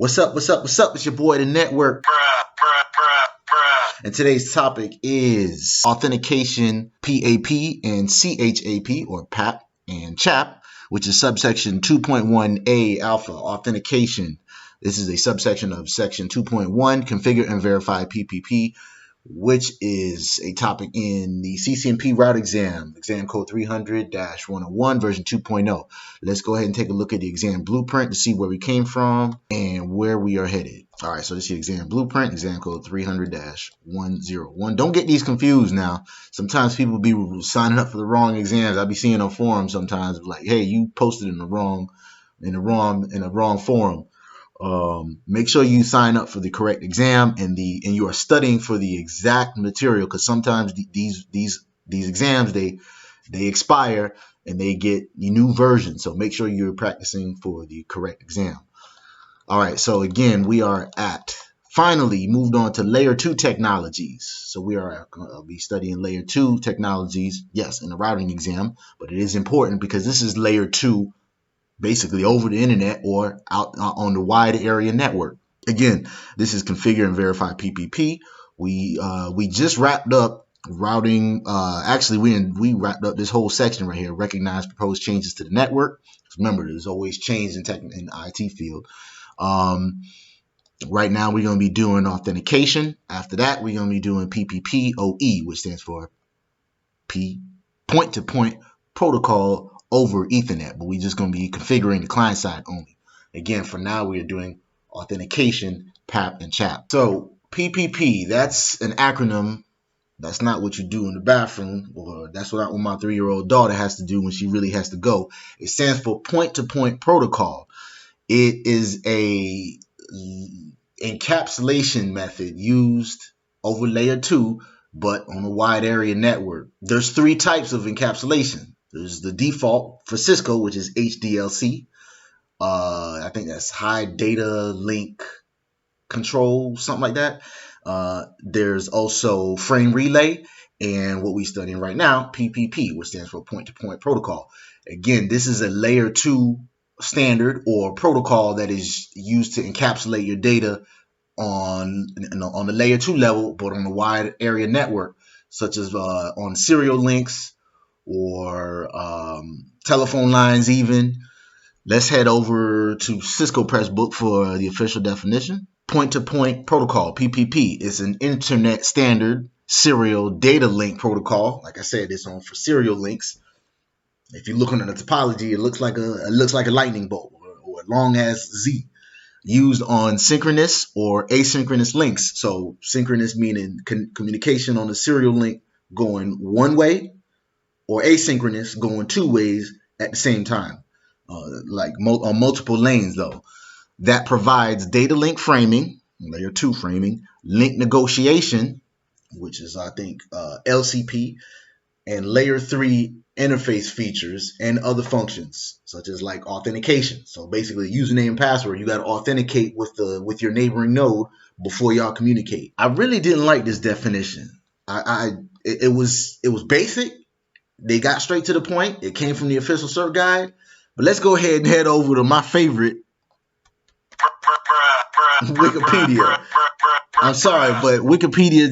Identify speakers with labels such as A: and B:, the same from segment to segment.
A: What's up? What's up? What's up? It's your boy, the Network. And today's topic is authentication, PAP and CHAP, or PAP and CHAP, which is subsection 2.1a alpha, authentication. This is a subsection of section 2.1, configure and verify PPP, which is a topic in the CCNP route exam code 300-101, version 2.0. Let's go ahead and take a look at the exam blueprint to see where we came from and where we are headed. All right, so this is the exam blueprint, exam code 300-101. Don't get these confused now. Sometimes people be signing up for the wrong exams. I'll be seeing on forums sometimes like, hey, you posted in the wrong forum. Make sure you sign up for the correct exam and you are studying for the exact material, because sometimes these exams they expire and they get a new version. So make sure you're practicing for the correct exam. All right, so again, we are finally moved on to layer 2 technologies. So we are going to be studying layer 2 technologies, yes, in the routing exam, but it is important because this is layer 2 basically over the internet or out on the wide area network. Again, this is configure and verify PPP. We just wrapped up routing. Actually, we wrapped up this whole section right here. Recognize proposed changes to the network. Remember, there's always change in the IT field. Right now, we're going to be doing authentication. After that, we're going to be doing PPP OE, which stands for point-to-point protocol over Ethernet, but we're just going to be configuring the client side only. Again, for now, we are doing authentication, PAP, and CHAP. So PPP, that's an acronym. That's not what you do in the bathroom, or that's what my 3-year-old daughter has to do when she really has to go. It stands for point-to-point protocol. It is a encapsulation method used over layer 2, but on a wide area network. There's 3 types of encapsulation. There's the default for Cisco, which is HDLC. I think that's high data link control, something like that. There's also frame relay, and what we're studying right now, PPP, which stands for point-to-point protocol. Again, this is a layer 2 standard or protocol that is used to encapsulate your data on the layer 2 level, but on a wide area network, such as on serial links or telephone lines even. Let's head over to Cisco Press Book for the official definition. Point-to-point protocol, PPP, is an internet standard serial data link protocol. Like I said, it's on for serial links. If you look on the topology, it looks like a lightning bolt or a long ass Z, used on synchronous or asynchronous links. So synchronous meaning communication on the serial link going one way, or asynchronous going 2 ways at the same time, on multiple lanes though. That provides data link framing, layer 2 framing, link negotiation, which is I think LCP, and layer 3 interface features and other functions such as like authentication. So basically, username and password, you got to authenticate with your neighboring node before y'all communicate. I really didn't like this definition. It was basic. They got straight to the point. It came from the official cert guide. But let's go ahead and head over to my favorite, Wikipedia. I'm sorry, but Wikipedia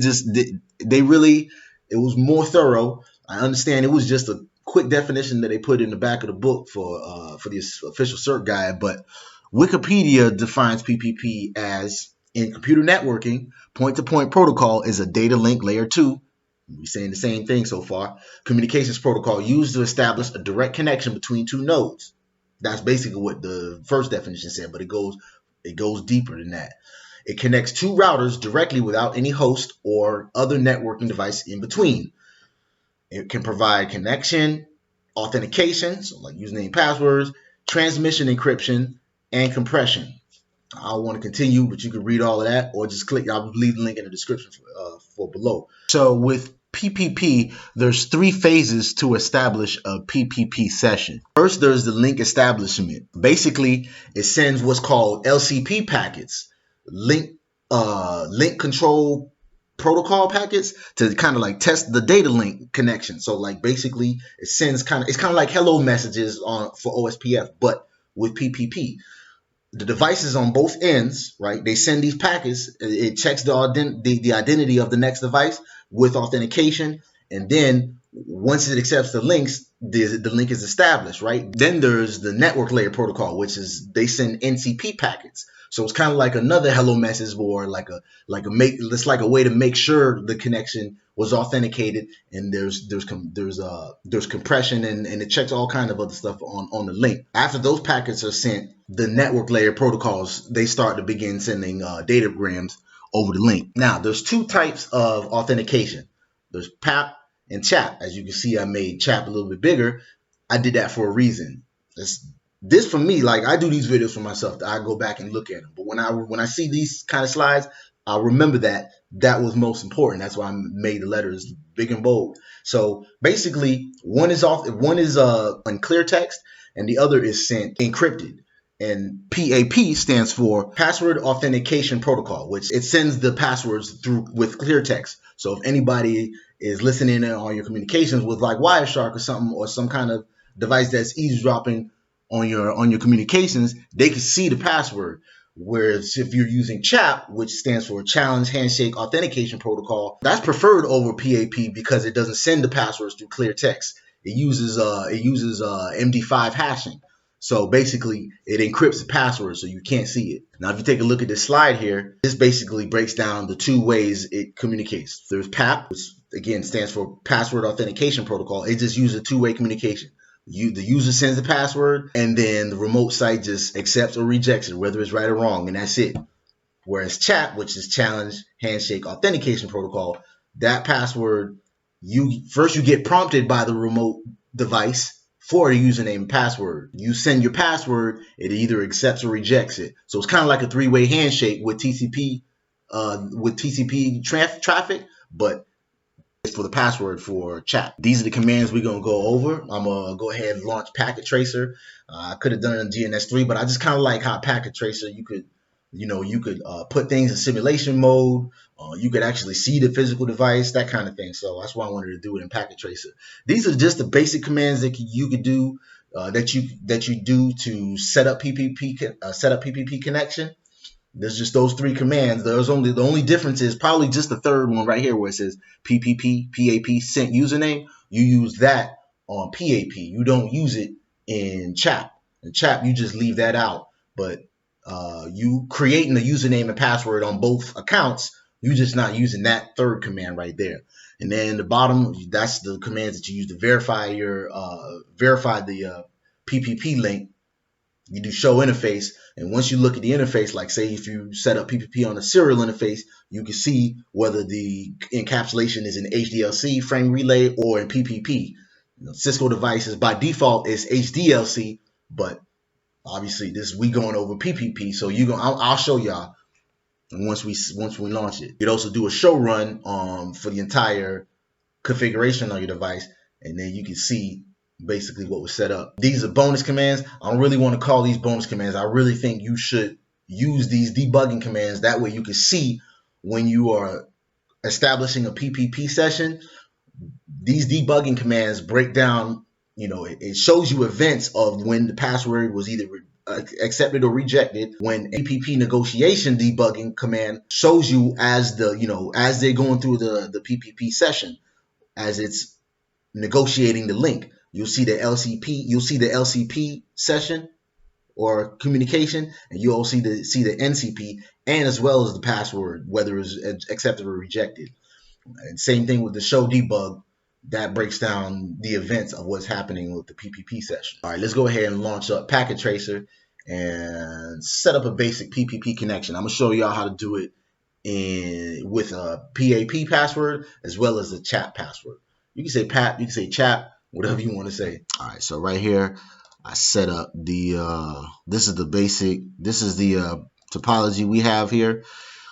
A: it was more thorough. I understand it was just a quick definition that they put in the back of the book for the official cert guide, but Wikipedia defines PPP as, in computer networking, point-to-point protocol is a data link layer 2. We're saying the same thing so far. Communications protocol used to establish a direct connection between 2 nodes. That's basically what the first definition said, but it goes deeper than that. It connects 2 routers directly without any host or other networking device in between. It can provide connection, authentication, so like username and passwords, transmission encryption, and compression. I don't want to continue, but you can read all of that or just click. I'll leave the link in the description for below. So with PPP, there's 3 phases to establish a PPP session. First, there's the link establishment. Basically, it sends what's called LCP packets, link control protocol packets, to kind of like test the data link connection. So like basically, it's kind of like hello messages for OSPF, but with PPP. the devices on both ends, right? They send these packets. It checks the identity of the next device with authentication, and then once it accepts the links, the link is established, right? Then there's the network layer protocol, which is they send NCP packets. So it's kind of like another hello message, or it's like a way to make sure the connection was authenticated, and there's compression, and it checks all kind of other stuff on the link. After those packets are sent, the network layer protocols, they start to begin sending datagrams over the link. Now, there's two types of authentication. There's PAP and CHAP. As you can see, I made CHAP a little bit bigger. I did that for a reason. This for me, like, I do these videos for myself. I go back and look at them. But when I see these kind of slides, I remember that was most important. That's why I made the letters big and bold. So basically, one is in clear text, and the other is sent encrypted. And PAP stands for Password Authentication Protocol, which it sends the passwords through with clear text. So if anybody is listening in on your communications with like Wireshark or something, or some kind of device that's eavesdropping on your communications, they can see the password. Whereas if you're using CHAP, which stands for Challenge Handshake Authentication Protocol, that's preferred over PAP because it doesn't send the passwords through clear text. It uses MD5 hashing. So basically, it encrypts the password so you can't see it. Now, if you take a look at this slide here, this basically breaks down the two ways it communicates. There's PAP, which again stands for Password Authentication Protocol. It just uses a two-way communication. The user sends the password, and then the remote site just accepts or rejects it, whether it's right or wrong, and that's it. Whereas CHAP, which is Challenge Handshake Authentication Protocol, that password, you get prompted by the remote device for the username and password. You send your password, it either accepts or rejects it. So it's kind of like a three-way handshake with TCP traffic, but it's for the password for CHAP. These are the commands we're gonna go over. I'm gonna go ahead and launch Packet Tracer. I could have done it in GNS3, but I just kind of like how Packet Tracer, you could put things in simulation mode. You could actually see the physical device, that kind of thing. So that's why I wanted to do it in Packet Tracer. These are just the basic commands that you could do, that you do to set up PPP connection. There's just those three commands. The only difference is probably just the third one right here, where it says PPP PAP sent username. You use that on PAP. You don't use it in CHAP. In CHAP, you just leave that out. But you creating the username and password on both accounts, you're just not using that third command right there. And then the bottom, that's the commands that you use to verify the PPP link. You do show interface, and once you look at the interface, like say if you set up PPP on a serial interface, you can see whether the encapsulation is in HDLC, frame relay, or in PPP. Cisco devices by default is HDLC, but obviously we going over PPP, so I'll show y'all once we launch it. You'd also do a show run for the entire configuration on your device, and then you can see basically what was set up. These are bonus commands. I don't really want to call these bonus commands. I really think you should use these debugging commands. That way you can see when you are establishing a PPP session. These debugging commands break down, it shows you events of when the password was either accepted or rejected. When PPP negotiation debugging command shows you as they're going through the PPP session, as it's negotiating the link. You'll see the LCP session or communication, and you'll also see the NCP, and as well as the password, whether it's accepted or rejected. And same thing with the show debug, that breaks down the events of what's happening with the PPP session. All right, let's go ahead and launch up Packet Tracer and set up a basic PPP connection. I'm gonna show y'all how to do it with a PAP password as well as a CHAP password. You can say PAP, you can say CHAP, whatever you want to say. All right, so right here, I set up this is the topology we have here.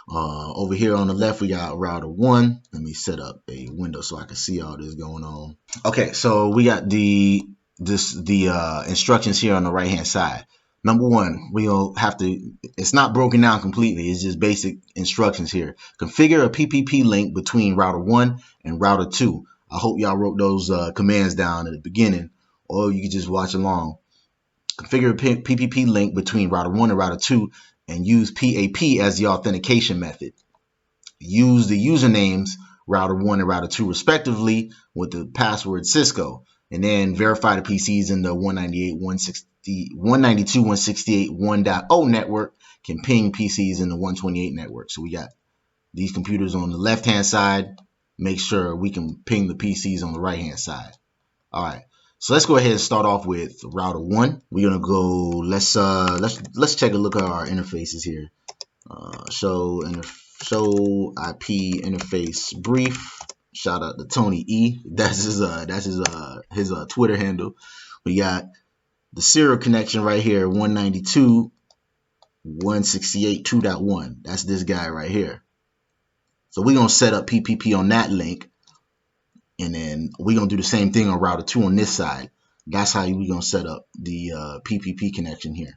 A: Over here on the left, we got router 1. Let me set up a window so I can see all this going on. Okay, so we got the instructions here on the right hand side. Number 1, we'll have to, it's not broken down completely, it's just basic instructions here. Configure a PPP link between router 1 and router 2. I hope y'all wrote those commands down at the beginning, or you can just watch along. Configure a PPP link between router 1 and router 2 and use PAP as the authentication method. Use the usernames router 1 and router 2 respectively with the password Cisco, and then verify the PCs in the 192.168.1.0 network can ping PCs in the 128 network. So we got these computers on the left hand side. Make sure we can ping the PCs on the right hand side. All right, so let's go ahead and start off with router 1. We're gonna go. Let's take a look at our interfaces here. Show IP interface brief. Shout out to Tony E. That's his Twitter handle. We got the serial connection right here, 192.168.2.1. That's this guy right here. So we're gonna set up PPP on that link, and then we're gonna do the same thing on router 2 on this side. That's how we're gonna set up the PPP connection here.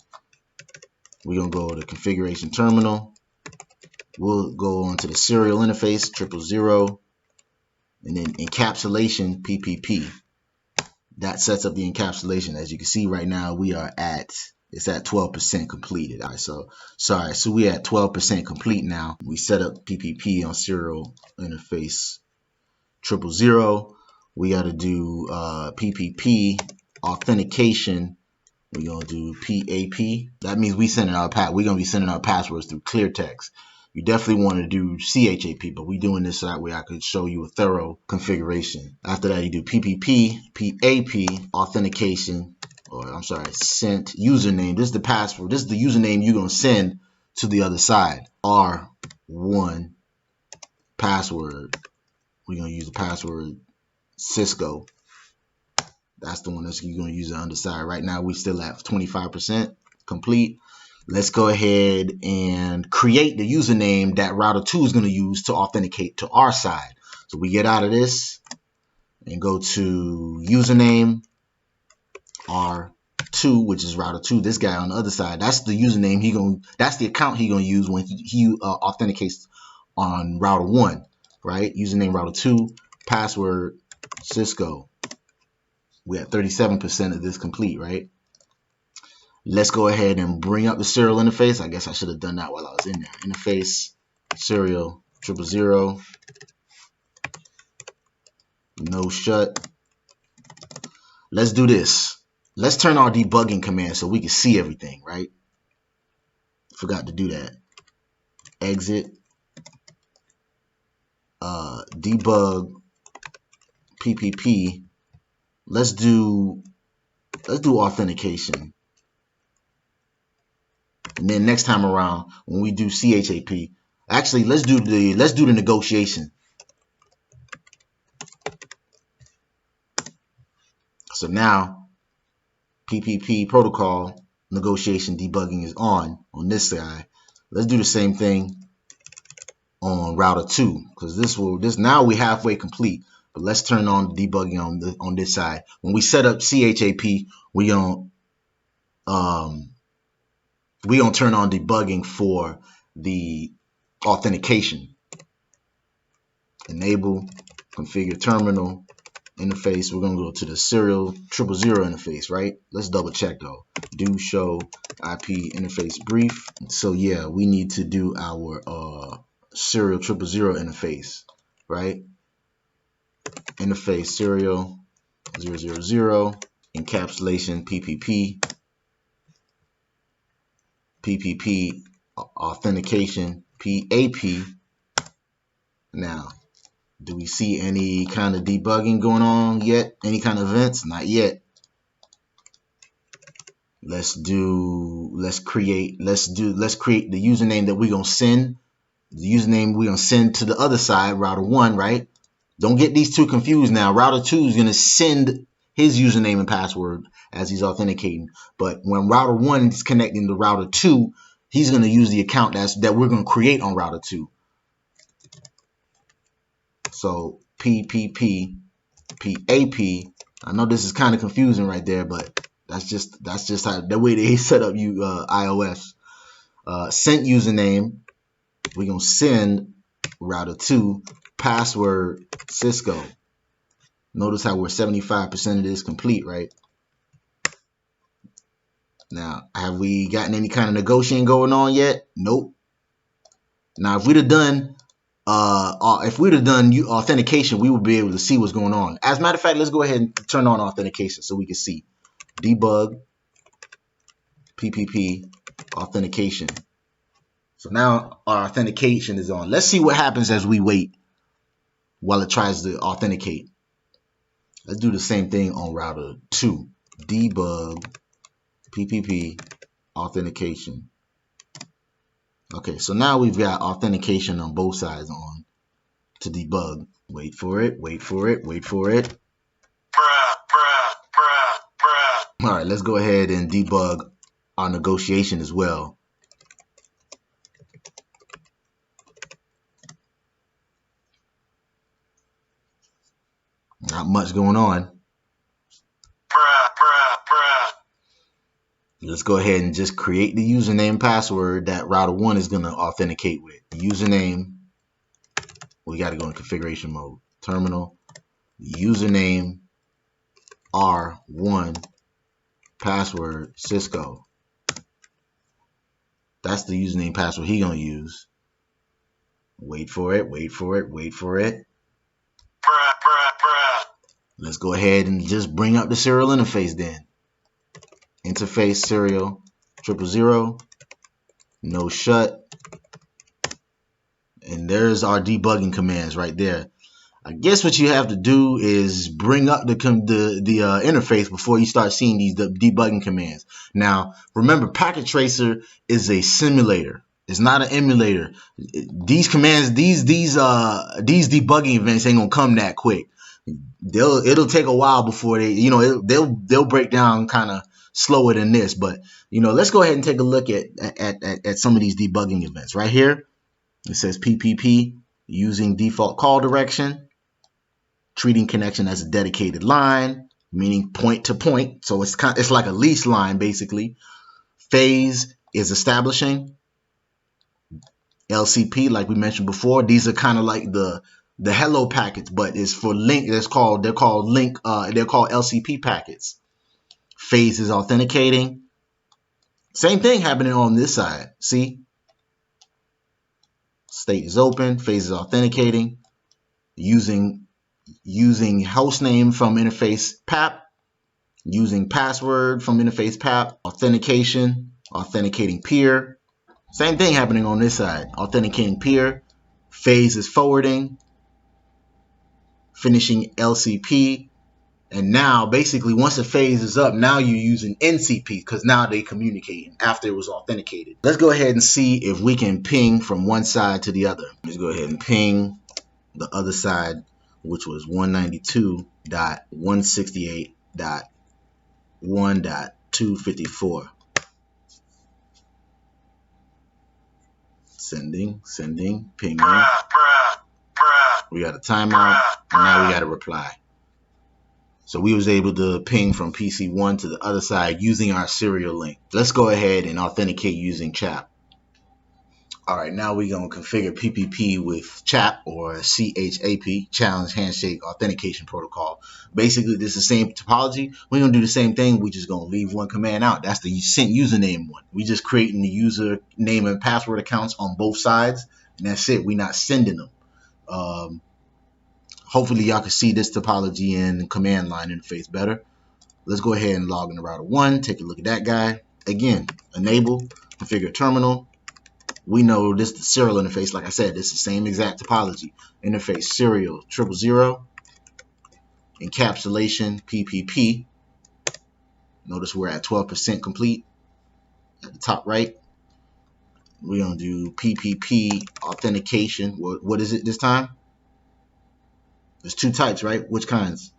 A: We're gonna go to configuration terminal. We'll go on to the serial interface 000, and then encapsulation PPP. That sets up the encapsulation. As you can see right now, it's at 12% completed. All right, so we're at 12% complete now. We set up PPP on serial interface 000. We got to do PPP authentication. We're gonna do PAP. That means we're gonna be sending our passwords through clear text. You definitely want to do CHAP, but we're doing this so that way I could show you a thorough configuration. After that, you do PPP, PAP, authentication, sent username. This is the password. This is the username you're going to send to the other side. R1 password. We're going to use the password Cisco. That's the one that you're going to use on the underside. Right now, we're still at 25% complete. Let's go ahead and create the username that router 2 is going to use to authenticate to our side. So we get out of this and go to username R2, which is router 2. This guy on the other side, that's the username that's the account he's going to use when he authenticates on router 1, right? Username router 2, password Cisco. We at 37% of this complete, right? Let's go ahead and bring up the serial interface. I guess I should have done that while I was in there. Interface, serial, 000. No shut. Let's do this. Let's turn our debugging command so we can see everything, right? Forgot to do that. Exit. Debug. PPP. Let's do authentication. And then next time around, when we do CHAP, actually let's do the negotiation. So now PPP protocol negotiation debugging is on this guy. Let's do the same thing on router 2, because this now we halfway complete. But let's turn on debugging on this side. When we set up CHAP, we gonna turn on debugging for the authentication. Enable, configure terminal, interface. We're going to go to the serial 000 interface, right? Let's double check though. Do show IP interface brief. So yeah, we need to do our serial 000 interface, right? Interface serial 000, encapsulation PPP. PPP authentication PAP. Now, do we see any kind of debugging going on yet? Any kind of events? Not yet. Let's create the username that we're gonna send. The username we're gonna send to the other side, router 1, right? Don't get these two confused now. Router 2 is gonna send his username and password as he's authenticating. But when router 1 is connecting to router 2, he's going to use the account that we're going to create on router 2. So PPP, PAP. I know this is kind of confusing right there, but that's just how the way they set up iOS. Sent username. We're going to send router 2 password Cisco. Notice how we're 75% of this complete, right? Now, have we gotten any kind of negotiating going on yet? Nope. Now, if we'd have done authentication, we would be able to see what's going on. As a matter of fact, let's go ahead and turn on authentication so we can see. Debug PPP Authentication. So now our authentication is on. Let's see what happens as we wait while it tries to authenticate. Let's do the same thing on router 2. Debug PPP Authentication. Okay, so now we've got authentication on both sides on to debug. Wait for it, wait for it, wait for it. All right, let's go ahead and debug our negotiation as well. Not much going on. Let's go ahead and just create the username and password that router 1 is going to authenticate with. Username, we got to go in configuration mode. Terminal, username, R1, password, Cisco. That's the username password he's going to use. Wait for it, wait for it, wait for it. Let's go ahead and just bring up the serial interface then. Interface serial 000, no shut, and there's our debugging commands right there. I guess what you have to do is bring up the interface before you start seeing these debugging commands. Now, remember, Packet Tracer is a simulator. It's not an emulator. These commands, these debugging events ain't gonna come that quick. It'll take a while before they'll break down kind of slower than this, but let's go ahead and take a look at some of these debugging events. Right here it says PPP using default call direction, treating connection as a dedicated line, meaning point to point, so it's like a lease line basically. Phase is establishing. LCP, like we mentioned before, these are kind of like the hello packets, but it's for link. They're called LCP packets. Phase is authenticating. Same thing happening on this side. See? State is open. Phase is authenticating. Using hostname from interface PAP. Using password from interface PAP. Authentication. Authenticating peer. Same thing happening on this side. Authenticating peer. Phase is forwarding. Finishing LCP. And now, basically, once the phase is up, now you're using NCP because now they communicating after it was authenticated. Let's go ahead and see if we can ping from one side to the other. Let's go ahead and ping the other side, which was 192.168.1.254. Sending, pinging. We got a timeout, and now we got a reply. So we was able to ping from PC1 to the other side using our serial link. Let's go ahead and authenticate using CHAP. All right, now we're going to configure PPP with CHAP or CHAP, Challenge Handshake Authentication Protocol. Basically, this is the same topology. We're going to do the same thing. We're just going to leave one command out. That's the sent username one. We're just creating the username and password accounts on both sides, and that's it. We're not sending them. Hopefully y'all can see this topology in command line interface better. Let's go ahead and log into router 1. Take a look at that guy. Again, enable, configure terminal. We know this is the serial interface. Like I said, this is the same exact topology. Interface serial 000. Encapsulation PPP. Notice we're at 12% complete. At the top right, we're going to do PPP authentication. What is it this time? There's two types, right? Which kinds?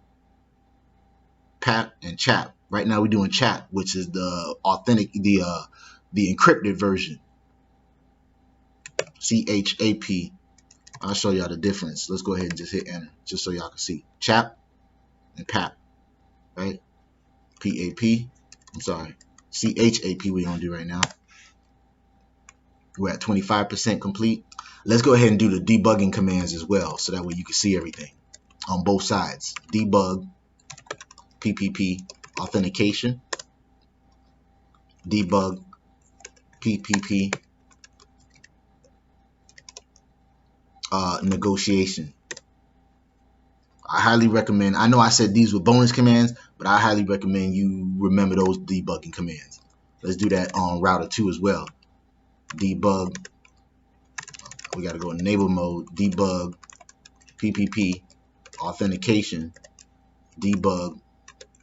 A: PAP and CHAP. Right now we're doing CHAP, which is the encrypted version. CHAP. I'll show y'all the difference. Let's go ahead and just hit enter, just so y'all can see. CHAP and PAP, right? PAP. I'm sorry. CHAP we're gonna do right now. We're at 25% complete. Let's go ahead and do the debugging commands as well, so that way you can see everything on both sides. Debug PPP authentication. debug PPP negotiation. I highly recommend, I know I said these were bonus commands, but I highly recommend you remember those debugging commands. Let's do that on router 2 as well. Debug, we got to go enable mode, debug PPP authentication, debug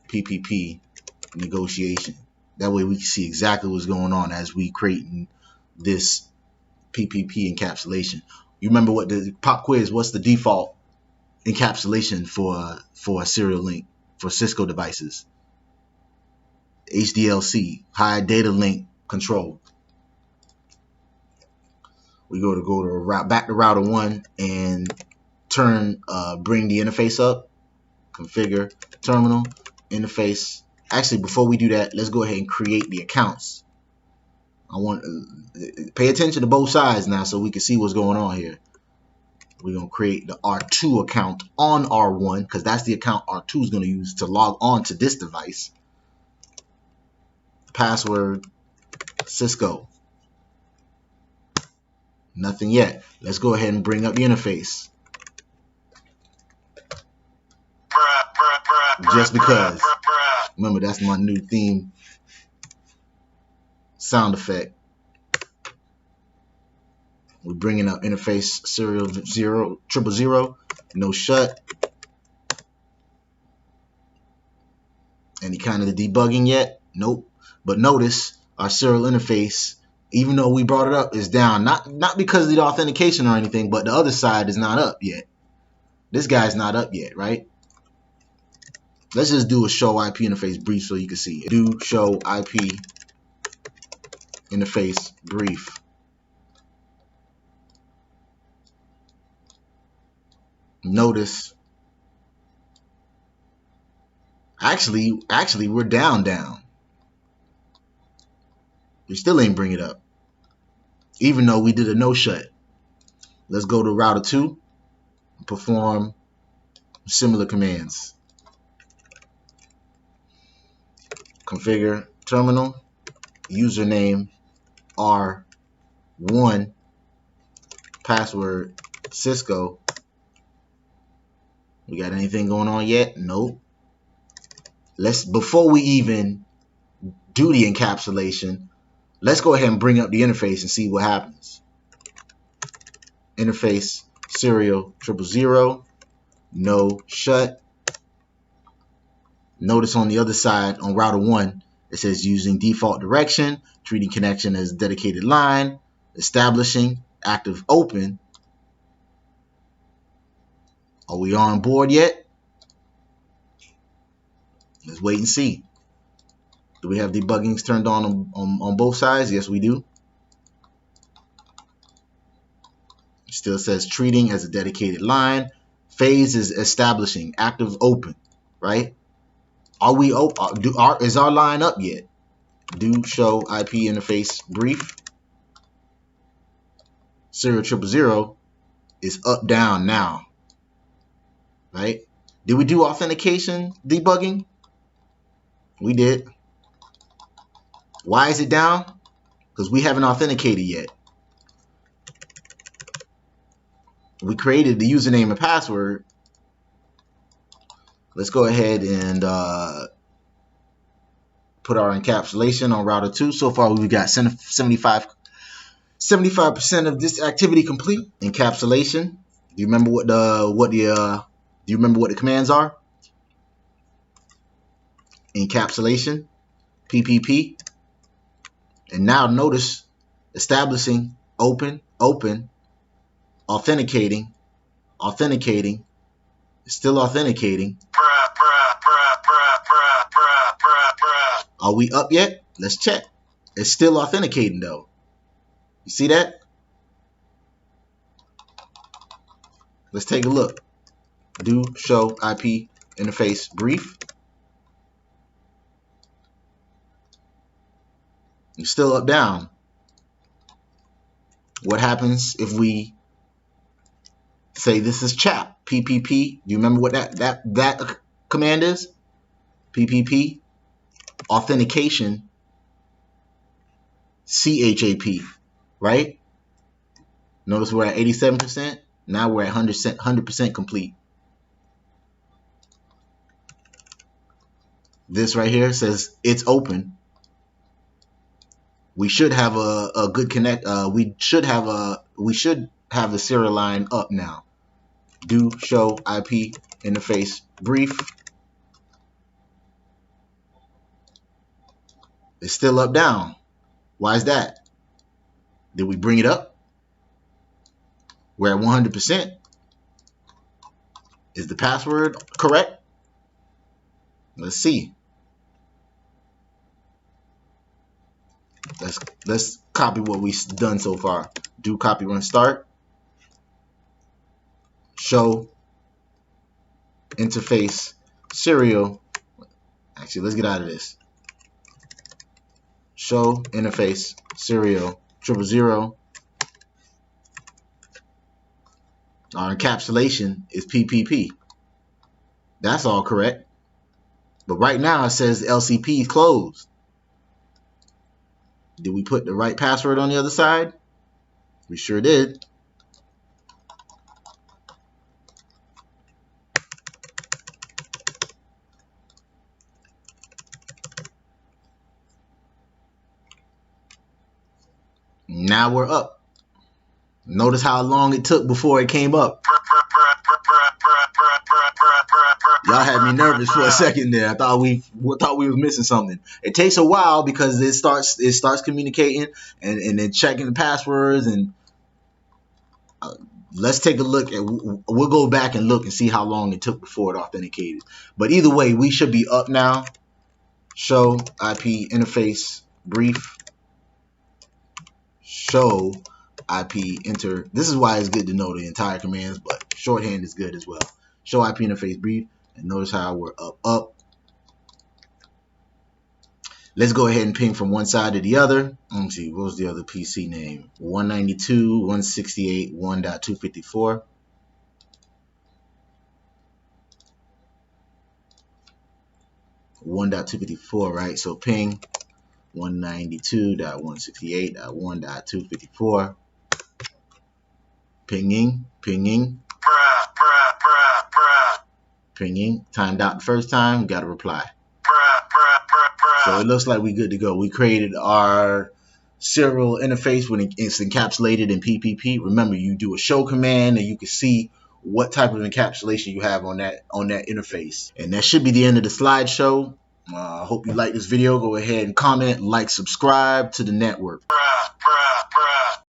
A: PPP negotiation. That way we can see exactly what's going on as we creating this PPP encapsulation. You remember what the pop quiz, what's the default encapsulation for a serial link for Cisco devices? HDLC, high data link control. We go to back to router 1 and bring the interface up, configure terminal interface. Actually, before we do that, let's go ahead and create the accounts. I want pay attention to both sides now so we can see what's going on here. We're going to create the R2 account on R1 because that's the account R2 is going to use to log on to this device. Password Cisco. Nothing yet. Let's go ahead and bring up the interface. Just because. Remember, that's my new theme sound effect. We're bringing up interface serial 000, no shut. Any kind of debugging yet? Nope. But notice our serial interface, even though we brought it up, is down. Not because of the authentication or anything, but the other side is not up yet. This guy's not up yet, right? Let's just do a show IP interface brief so you can see it. Do show IP interface brief. Notice, actually we're down. We still ain't bring it up, even though we did a no shut. Let's go to router 2, perform similar commands. Configure terminal, username R1, password Cisco. We got anything going on yet? Nope. Before we even do the encapsulation, let's go ahead and bring up the interface and see what happens. Interface serial 000, no shut. Notice on the other side, on router 1, it says using default direction, treating connection as a dedicated line, establishing active open. Are we on board yet? Let's wait and see. Do we have debuggings turned on both sides? Yes, we do. It still says treating as a dedicated line. Phase is establishing, active open, right? Are we open? Is our line up yet? Do show IP interface brief. Serial 000 is up down now, right? Did we do authentication debugging? We did. Why is it down? Because we haven't authenticated yet. We created the username and password. Let's go ahead and put our encapsulation on router 2. So far, we've got 75% of this activity complete. Encapsulation. Do you remember what the commands are? Encapsulation, PPP, and now notice establishing, open, authenticating, still authenticating. Are we up yet? Let's check. It's still authenticating though. You see that? Let's take a look. Do show IP interface brief. It's still up down. What happens if we say this is CHAP PPP? Do you remember what that command is? PPP Authentication CHAP, right? Notice we're at 87%. Now we're at 100% complete. This right here says it's open. We should have a good connect. We should have the serial line up now. Do show IP interface brief. It's still up down. Why is that? Did we bring it up? We're at 100%. Is the password correct? Let's see. Let's copy what we've done so far. Do copy run start. Show interface serial. Actually, let's get out of this. Show interface serial 000. Our encapsulation is PPP. That's all correct. But right now it says the LCP is closed. Did we put the right password on the other side? We sure did. Now we're up. Notice how long it took before it came up. Y'all had me nervous for a second there. I thought we was missing something. It takes a while because it starts communicating and then checking the passwords. And let's take a look at. We'll go back and look and see how long it took before it authenticated. But either way, we should be up now. Show IP interface brief. Show IP enter. This is why it's good to know the entire commands, but shorthand is good as well. Show IP interface brief, and notice how we're up. Let's go ahead and ping from one side to the other. Let me see, what was the other PC name? 192.168.1.254. right? So ping 192.168.1.254. Pinging. Timed out the first time, got a reply. So it looks like we're good to go. We created our serial interface when it's encapsulated in PPP. Remember, you do a show command and you can see what type of encapsulation you have on that interface. And that should be the end of the slideshow. I hope you like this video. Go ahead and comment, like, subscribe to the network.